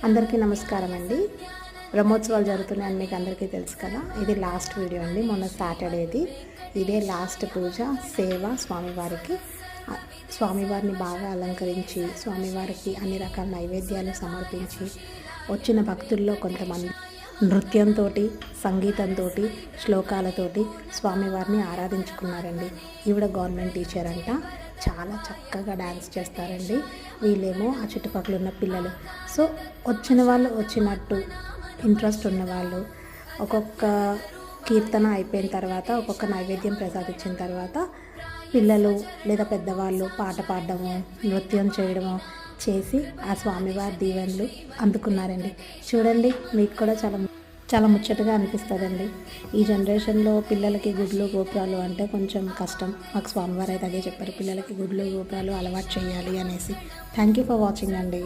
అందరికీ నమస్కారం అండి. బ్రహ్మోత్సవాలు జరుగుతున్నాయని మీకు అందరికీ తెలుసు కదా. ఇది లాస్ట్ వీడియో అండి, మొన్న సాటర్డేది. ఇదే లాస్ట్ పూజ సేవ స్వామివారికి. స్వామివారిని బాగా అలంకరించి స్వామివారికి అన్ని రకాల నైవేద్యాలు సమర్పించి వచ్చిన భక్తుల్లో కొంతమంది నృత్యంతో సంగీతంతో శ్లోకాలతోటి స్వామివారిని ఆరాధించుకున్నారండి. ఈవిడ గవర్నమెంట్ టీచర్ అంట, చాలా చక్కగా డ్యాన్స్ చేస్తారండి. వీళ్ళేమో ఆ చుట్టుపక్కల ఉన్న పిల్లలు. సో వచ్చిన వాళ్ళు వచ్చినట్టు ఇంట్రెస్ట్ ఉన్నవాళ్ళు ఒక్కొక్క కీర్తన అయిపోయిన తర్వాత ఒక్కొక్క నైవేద్యం ప్రసాదించిన తర్వాత పిల్లలు లేదా పెద్దవాళ్ళు పాట పాడడము నృత్యం చేయడము చేసి ఆ స్వామివారి దీవెనలు అందుకున్నారండి. చూడండి, మీకు కూడా చాలా చాలా ముచ్చటగా అనిపిస్తుందండి. ఈ జనరేషన్లో పిల్లలకి గుడ్లు గోపురాలు అంటే కొంచెం కష్టం. మాకు స్వామివారు అయితే అదే చెప్పారు, పిల్లలకి గుడ్లు గోపురాలు అలవాటు చేయాలి అనేసి. థ్యాంక్ యూ ఫర్ వాచింగ్ అండి.